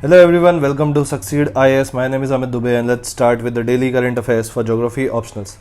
Hello everyone, welcome to Succeed IAS. My name is Amit Dubey and let's start with the daily current affairs for geography optionals.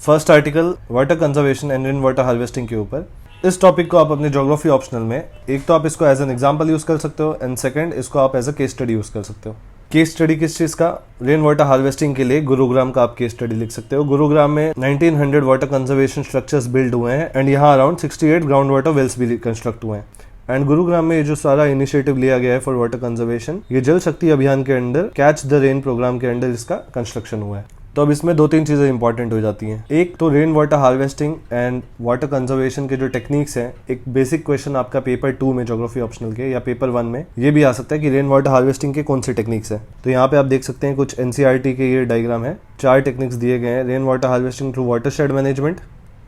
First article water conservation and rain water harvesting के ऊपर। इस topic को आप अपने geography optional में एक तो आप इसको एज एन एग्जांपल यूज कर सकते हो एंड सेकंड इसको आप as a case study use कर सकते हो। केस स्टडी किस चीज का? रेन वाटर हार्वेस्टिंग के लिए गुरुग्राम का आप केस स्टडी लिख सकते हो। गुरुग्राम में 1900 वाटर कंजर्वेशन स्ट्रक्चर्स बिल्ड हुए हैं एंड यहाँ अराउंड 68 ग्राउंड वाटर वेल्स भी कंस्ट्रक्ट हुए हैं। एंड गुरुग्राम में ये जो सारा इनिशिएटिव लिया गया है फॉर वाटर कंजर्वेशन, ये जल शक्ति अभियान के under catch the rain programme के अंडर इसका कंस्ट्रक्शन हुआ है। तो अब इसमें 2-3 चीजें इंपॉर्टेंट हो जाती हैं। एक तो rain water harvesting and water conservation के जो टेक्निक्स हैं, एक बेसिक क्वेश्चन आपका पेपर 2 में ज्योग्राफी ऑप्शनल के या पेपर 1 में ये भी आ सकता है कि रेन वाटर हार्वेस्टिंग के कौन से टेक्निक्स हैं। तो यहाँ पे आप देख सकते हैं कुछ एनसीईआरटी के ये डायग्राम है, 4 टेक्निक्स दिए गए हैं। Rain water harvesting through watershed management,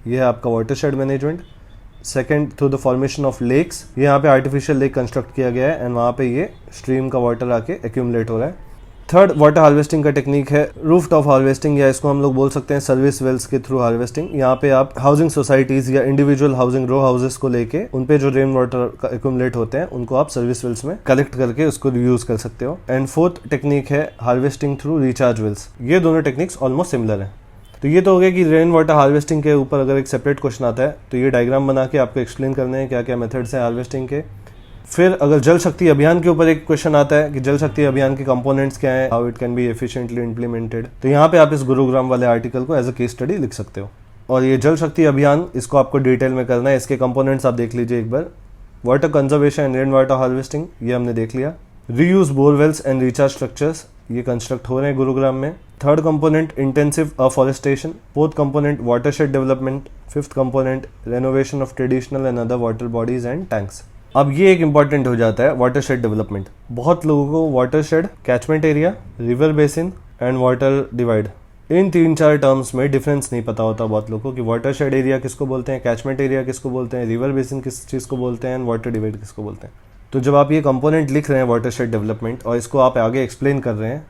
ये है आपका watershed management. Second, through the formation of lakes, ये यहाँ पे आर्टिफिशियल लेक कंस्ट्रक्ट किया गया है एंड वहाँ पे ये स्ट्रीम का वाटर आके एक्यूमुलेट हो रहा है। थर्ड, वाटर हार्वेस्टिंग का टेक्निक है रूफ टॉप हार्वेस्टिंग, या इसको हम लोग बोल सकते हैं सर्विस वेल्स के थ्रू हार्वेस्टिंग। यहाँ पे आप हाउसिंग सोसाइटीज या इंडिविजुअल हाउसिंग रो हाउसेस को लेके उन पे जो रेन वाटर एक्यूमुलेट होते हैं उनको आप सर्विस वेल्स में कलेक्ट करके उसको यूज कर सकते हो। एंड फोर्थ टेक्निक है हार्वेस्टिंग थ्रू रिचार्ज वेल्स। ये दोनों टेक्निक्स ऑलमोस्ट सिमिलर है। तो ये तो हो गया कि रेन वाटर हार्वेस्टिंग के ऊपर अगर एक सेपरेट क्वेश्चन आता है तो ये डायग्राम बना के आपको एक्सप्लेन करने हैं क्या क्या मेथड्स हैं हार्वेस्टिंग के। फिर अगर जल शक्ति अभियान के ऊपर एक क्वेश्चन आता है कि जल शक्ति अभियान के कंपोनेंट्स क्या हैं, how it can be efficiently implemented, तो यहाँ पे आप इस गुरुग्राम वाले आर्टिकल को एज अ केस स्टडी लिख सकते हो। और ये जल शक्ति अभियान, इसको आपको डिटेल में करना है। इसके कंपोनेंट्स आप देख लीजिए एक बार। Water conservation and rain water harvesting, ये हमने देख लिया। Reuse borewells and recharge structures, ये कंस्ट्रक्ट हो रहे हैं गुरुग्राम में। Third component intensive afforestation. Fourth component watershed development. Fifth component renovation of traditional and other water bodies and tanks. अब ये एक इंपॉर्टेंट हो जाता है वाटरशेड डेवलपमेंट। बहुत लोगों को watershed, catchment area, river basin and water divide, in 3-4 terms में डिफरेंस नहीं पता होता बहुत लोगों को कि वाटरशेड एरिया किसको बोलते हैं, कैचमेंट एरिया किसको बोलते हैं, रिवर बेसिन किस चीज़ को बोलते हैं एंड वाटर डिवाइड किसको बोलते हैं। तो जब आप ये कंपोनेंट लिख रहे हैं वाटरशेड डेवलपमेंट और इसको आप आगे एक्सप्लेन कर रहे हैं,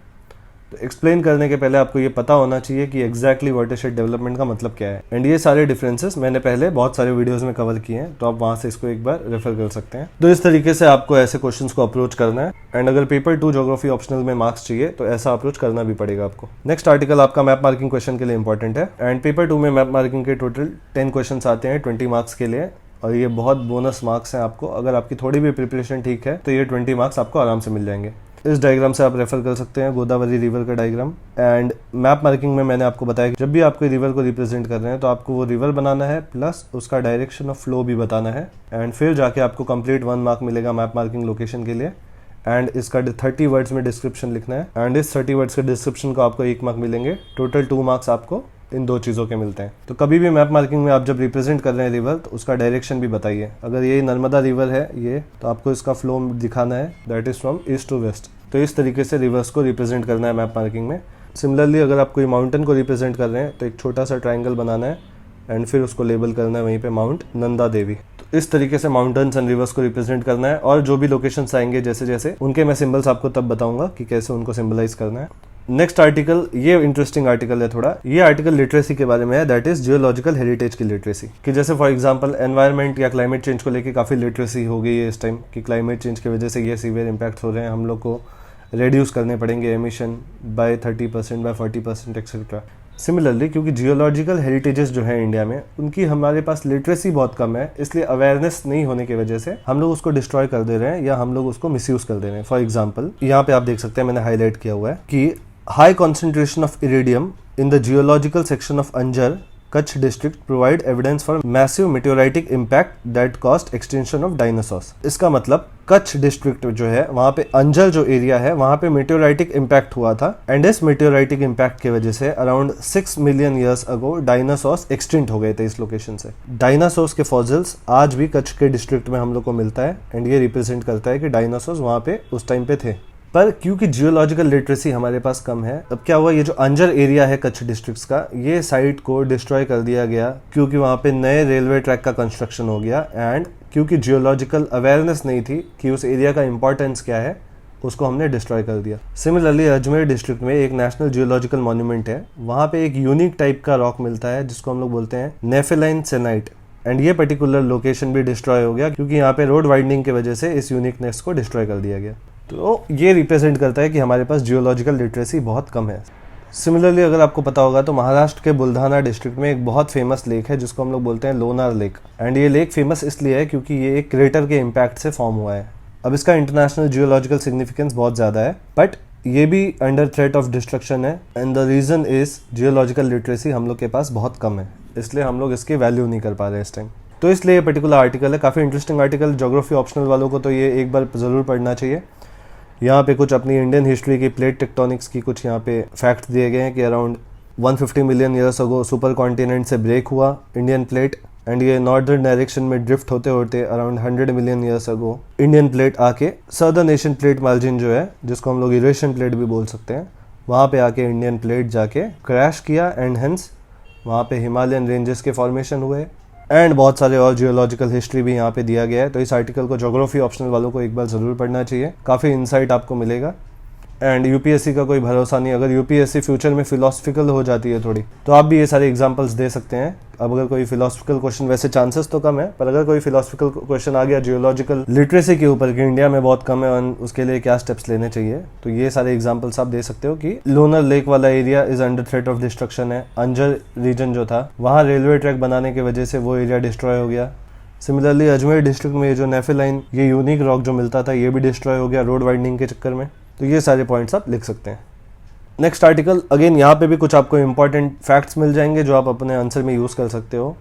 तो एक्सप्लेन करने के पहले आपको ये पता होना चाहिए कि एग्जैक्टली वाटरशेड डेवलपमेंट का मतलब क्या है। एंड ये सारे डिफरेंसेस मैंने पहले बहुत सारे वीडियोस में कवर किए हैं, तो आप वहां से इसको एक बार रेफर कर सकते हैं। तो इस तरीके से आपको ऐसे क्वेश्चंस को अप्रोच करना है। एंड अगर पेपर 2 ज्योग्राफी ऑप्शनल में मार्क्स चाहिए तो ऐसा अप्रोच करना भी पड़ेगा आपको। नेक्स्ट आर्टिकल आपका मैप मार्किंग क्वेश्चन के लिए इंपॉर्टेंट है। एंड पेपर 2 में मैप मार्किंग के टोटल 10 क्वेश्चन आते हैं 20 मार्क्स के लिए, और ये बहुत बोनस मार्क्स हैं आपको। अगर आपकी थोड़ी भी प्रिपरेशन ठीक है तो ये 20 मार्क्स आपको आराम से मिल जाएंगे। इस डायग्राम से आप रेफर कर सकते हैं, गोदावरी रिवर का डायग्राम। एंड मैप मार्किंग में मैंने आपको बताया कि जब भी आप कोई रिवर को रिप्रेजेंट कर रहे हैं तो आपको वो रिवर बनाना है प्लस उसका डायरेक्शन ऑफ फ्लो भी बताना है। एंड फिर जाके आपको कंप्लीट 1 मार्क मिलेगा मैप मार्किंग लोकेशन के लिए। एंड इसका 30 वर्ड्स में डिस्क्रिप्शन लिखना है एंड इस 30 वर्ड्स के डिस्क्रिप्शन को आपको 1 मार्क मिलेंगे। टोटल 2 मार्क्स आपको इन 2 चीज़ों के मिलते हैं। तो कभी भी मैप मार्किंग में आप जब रिप्रेजेंट कर रहे हैं रिवर, तो उसका डायरेक्शन भी बताइए। अगर ये नर्मदा रिवर है ये, तो आपको इसका फ्लो दिखाना है, that is from east to west. तो इस तरीके से रिवर्स को रिप्रेजेंट करना है मैप मार्किंग में। सिमिलरली अगर आप कोई माउंटेन को रिप्रेजेंट कर रहे हैं तो एक छोटा सा ट्राइंगल बनाना है एंड फिर उसको लेबल करना है वहीं पे माउंट नंदा देवी। तो इस तरीके से माउंटेन्स एंड रिवर्स को रिप्रेजेंट करना है। और जो भी लोकेशंस आएंगे जैसे जैसे, उनके मैं सिंबल्स आपको तब बताऊंगा कि कैसे उनको सिंबलाइज करना है। नेक्स्ट आर्टिकल, ये इंटरेस्टिंग आर्टिकल है थोड़ा। ये आर्टिकल लिटरेसी के बारे में है, दैट इज जियोलॉजिकल हेरिटेज की लिटरेसी। कि जैसे फॉर एग्जांपल एनवायरनमेंट या क्लाइमेट चेंज को लेके काफ़ी लिटरेसी हो गई है इस टाइम, कि क्लाइमेट चेंज की वजह से ये सीवियर इम्पैक्ट हो रहे हैं, हम लोग को रेड्यूस करने पड़ेंगे emission by 30%, by 40% etcetera. Similarly क्योंकि जियोलॉजिकल हेरिटेजेस जो है इंडिया में, उनकी हमारे पास लिटरेसी बहुत कम है, इसलिए अवेयरनेस नहीं होने की वजह से हम लोग उसको डिस्ट्रॉय कर दे रहे हैं या हम लोग उसको मिसयूज कर दे रहे हैं। फॉर एग्जांपल यहाँ पे आप देख सकते हैं, मैंने हाईलाइट किया हुआ है कि high concentration of iridium in the geological section of Anjar, Kutch district provide evidence for massive meteoritic impact that caused extinction of dinosaurs. इसका मतलब कच्छ डिस्ट्रिक्ट जो है वहाँ पे अंजर जो एरिया है वहाँ पे मेटेओराइटिक इम्पैक्ट हुआ था। एंड इस मेटेओराइटिक इम्पैक्ट की वजह से around 6 million years ago dinosaurs extinct हो गए थे इस लोकेशन से। डायनासोर्स के फॉसिल्स आज भी कच्छ के डिस्ट्रिक्ट में हम लोग को मिलता है एंड ये रिप्रेजेंट करता है कि डायनासोर्स वहाँ पे उस टाइम पे थे। पर क्योंकि जियोलॉजिकल लिटरेसी हमारे पास कम है, अब क्या हुआ, ये जो अंजर एरिया है कच्छ डिस्ट्रिक्ट्स का, ये साइट को डिस्ट्रॉय कर दिया गया क्योंकि वहाँ पे नए रेलवे ट्रैक का कंस्ट्रक्शन हो गया। एंड क्योंकि जियोलॉजिकल अवेयरनेस नहीं थी कि उस एरिया का इंपॉर्टेंस क्या है, उसको हमने डिस्ट्रॉय कर दिया। सिमिलरली अजमेर डिस्ट्रिक्ट में एक नेशनल जियोलॉजिकल मॉन्यूमेंट है, वहाँ पे एक यूनिक टाइप का रॉक मिलता है जिसको हम लोग बोलते हैं नेफेलाइन सेनाइट। एंड ये पर्टिकुलर लोकेशन भी डिस्ट्रॉय हो गया क्योंकि यहाँ पे रोड वाइडनिंग की वजह से इस यूनिकनेस को डिस्ट्रॉय कर दिया गया। तो ये रिप्रेजेंट करता है कि हमारे पास जियोलॉजिकल लिटरेसी बहुत कम है। सिमिलरली अगर आपको पता होगा तो महाराष्ट्र के बुल्धाना डिस्ट्रिक्ट में एक बहुत फेमस लेक है जिसको हम लोग बोलते हैं लोनार लेक। एंड ये लेक फेमस इसलिए है क्योंकि ये एक क्रेटर के इम्पैक्ट से फॉर्म हुआ है। अब इसका इंटरनेशनल जियोलॉजिकल सिग्निफिकेंस बहुत ज़्यादा है, बट ये भी अंडर थ्रेट ऑफ डिस्ट्रक्शन है। And the reason is geological literacy हम लोग के पास बहुत कम है, इसलिए हम लोग इसकी वैल्यू नहीं कर पा रहे इस टाइम। तो इसलिए ये पर्टिकुलर आर्टिकल है, काफ़ी इंटरेस्टिंग आर्टिकल। ज्योग्राफी ऑप्शनल वालों को तो ये एक बार ज़रूर पढ़ना चाहिए। यहाँ पे कुछ अपनी इंडियन हिस्ट्री की प्लेट टेक्टोनिक्स की कुछ यहाँ पे फैक्ट दिए गए हैं कि around 150 million years ago super continent से ब्रेक हुआ इंडियन प्लेट, एंड ये नॉर्दर्न डायरेक्शन में ड्रिफ्ट होते होते around 100 million years ago Indian plate आके सदर्न एशियन प्लेट मार्जिन जो है, जिसको हम लोग यूरेशियन प्लेट भी बोल सकते हैं, वहाँ पे आके इंडियन प्लेट जाके क्रैश किया। एंड हेंस वहाँ पे हिमालयन रेंजेस के फॉर्मेशन हुए एंड बहुत सारे और जियोलॉजिकल हिस्ट्री भी यहाँ पे दिया गया है। तो इस आर्टिकल को ज्योग्राफी ऑप्शनल वालों को एक बार ज़रूर पढ़ना चाहिए, काफ़ी इंसाइट आपको मिलेगा। एंड यूपीएससी का कोई भरोसा नहीं, अगर यूपीएससी फ्यूचर में फिलोसफिकल हो जाती है थोड़ी, तो आप भी ये सारे एग्जांपल्स दे सकते हैं। अब अगर कोई फिलोसफिकल क्वेश्चन, वैसे चांसेस तो कम है, पर अगर कोई फिलोसफिकल क्वेश्चन आ गया जियोलॉजिकल लिटरेसी के ऊपर कि इंडिया में बहुत कम है और उसके लिए क्या स्टेप्स लेने चाहिए, तो ये सारे एग्जाम्पल्स आप दे सकते हो कि लोनर लेक वाला area is under threat of destruction है। अंजर रीजन जो था वहाँ रेलवे ट्रैक बनाने की वजह से वो एरिया डिस्ट्रॉय हो गया। सिमिलरली अजमेर डिस्ट्रिक्ट में जो नेफेलाइन, ये यूनिक रॉक जो मिलता था, ये भी डिस्ट्रॉय हो गया रोड वाइडनिंग के चक्कर में। तो ये सारे पॉइंट्स आप लिख सकते हैं। नेक्स्ट आर्टिकल, अगेन यहाँ पे भी कुछ आपको इंपॉर्टेंट फैक्ट्स मिल जाएंगे जो आप अपने आंसर में यूज़ कर सकते हो।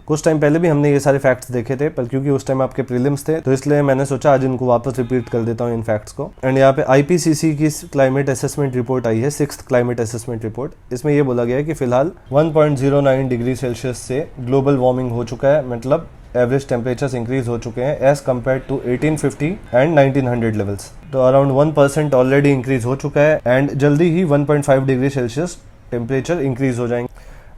कुछ टाइम पहले भी हमने ये सारे फैक्ट्स देखे थे, पर क्योंकि उस टाइम आपके प्रीलिम्स थे तो इसलिए मैंने सोचा आज इनको वापस रिपीट कर देता हूँ इन फैक्ट्स को। एंड यहाँ पे आईपीसीसी की क्लाइमेट असेसमेंट रिपोर्ट आई है, 6th क्लाइमेट असेसमेंट रिपोर्ट। इसमें ये बोला गया है कि फिलहाल 1.09 डिग्री सेल्सियस से ग्लोबल वार्मिंग हो चुका है, मतलब एवरेज टेम्परेचर्स इंक्रीज हो चुके हैं as compare to 1850 and 1900 levels. तो अराउंड 1% ऑलरेडी इंक्रीज हो चुका है एंड जल्दी ही 1.5 डिग्री सेल्सियस टेम्परेचर इंक्रीज हो जाएंगे।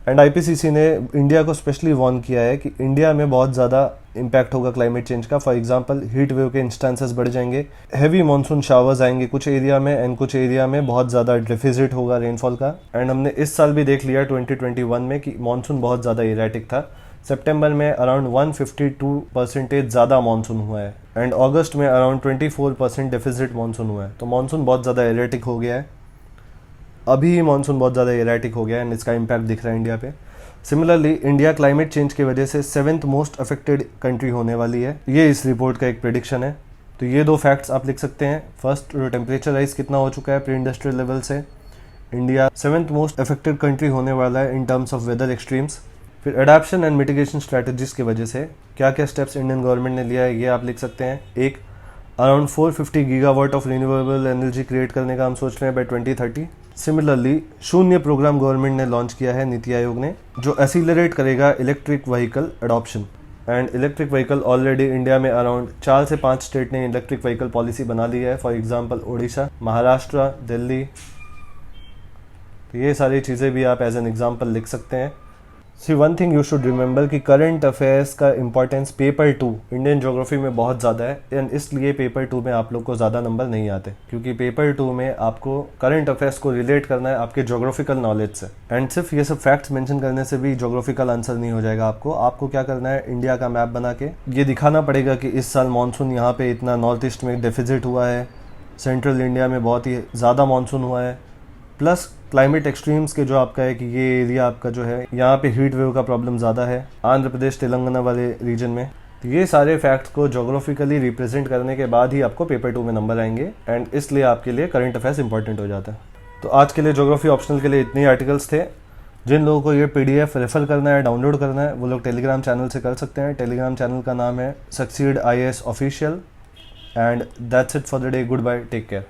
एंड आईपीसीसी ने इंडिया को स्पेशली वार्न किया है कि इंडिया में बहुत ज़्यादा इम्पैक्ट होगा क्लाइमेट चेंज का। फॉर एग्जांपल हीट वेव के इंस्टेंसेस बढ़ जाएंगे, हैवी मानसून शावर्स आएंगे कुछ एरिया में, एंड कुछ एरिया में बहुत ज़्यादा डिफिजिट होगा रेनफॉल का। एंड हमने इस साल भी देख लिया 2021 में कि मानसून बहुत ज़्यादा इरेटिक था। सितंबर में अराउंड 152% ज़्यादा मानसून हुआ है एंड अगस्त में अराउंड 24% डेफिसिट मानसून हुआ है। तो मानसून बहुत ज़्यादा इरेटिक हो गया है, अभी मानसून बहुत ज़्यादा इरेटिक हो गया है एंड इसका इम्पैक्ट दिख रहा है इंडिया पे। सिमिलरली इंडिया क्लाइमेट चेंज की वजह से 7th मोस्ट अफेक्टेड कंट्री होने वाली है, ये इस रिपोर्ट का एक प्रेडिक्शन है। तो ये दो फैक्ट्स आप लिख सकते हैं। फर्स्ट, टेम्परेचर राइज कितना हो चुका है प्री इंडस्ट्रियल लेवल से, India 7th most affected country होने वाला है in terms of weather extremes. फिर एडाप्शन एंड मिटिगेशन स्ट्रैटेजीज की वजह से क्या क्या स्टेप्स इंडियन गवर्नमेंट ने लिया है, ये आप लिख सकते हैं। एक, around 450 gigawatt of renewable energy create करने का हम सोच रहे हैं बाय 2030। सिमिलरली शून्य प्रोग्राम गवर्नमेंट ने लॉन्च किया है नीति आयोग ने, जो एसिलरेट करेगा electric vehicle adoption. And electric vehicle already India में अराउंड 4 से 5 स्टेट ने इलेक्ट्रिक व्हीकल पॉलिसी बना ली है, फॉर एग्जांपल ओडिशा, महाराष्ट्र, दिल्ली। तो ये सारी चीज़ें भी आप एज एन एग्जांपल लिख सकते हैं। See one thing you should remember कि करंट अफेयर्स का इंपॉर्टेंस पेपर 2 इंडियन ज्योग्राफी में बहुत ज़्यादा है, एंड इसलिए पेपर 2 में आप लोग को ज़्यादा नंबर नहीं आते, क्योंकि पेपर 2 में आपको करंट अफेयर्स को रिलेट करना है आपके ज्योग्राफिकल नॉलेज से। एंड सिर्फ ये सब फैक्ट्स मेंशन करने से भी ज्योग्राफिकल आंसर नहीं हो जाएगा। आपको क्या करना है, इंडिया का मैप बना के ये दिखाना पड़ेगा कि इस साल मानसून यहाँ पे इतना नॉर्थ ईस्ट में डेफिजिट हुआ है, सेंट्रल इंडिया में बहुत ही ज़्यादा मानसून हुआ है, प्लस क्लाइमेट एक्सट्रीम्स के जो आपका है कि ये एरिया आपका जो है यहाँ पे हीट वेव का प्रॉब्लम ज़्यादा है आंध्र प्रदेश तेलंगाना वाले रीजन में। तो ये सारे फैक्ट्स को ज्योग्राफिकली रिप्रेजेंट करने के बाद ही आपको पेपर 2 में नंबर आएंगे, एंड इसलिए आपके लिए करंट अफेयर्स इंपॉर्टेंट हो जाता है। तो आज के लिए ज्योग्राफी ऑप्शनल के लिए इतने ही आर्टिकल्स थे। जिन लोगों को ये PDF रेफर करना है, डाउनलोड करना है, वो लोग टेलीग्राम चैनल से कर सकते हैं। टेलीग्राम चैनल का नाम है succeed IAS official. And that's it for the day. Goodbye, take care.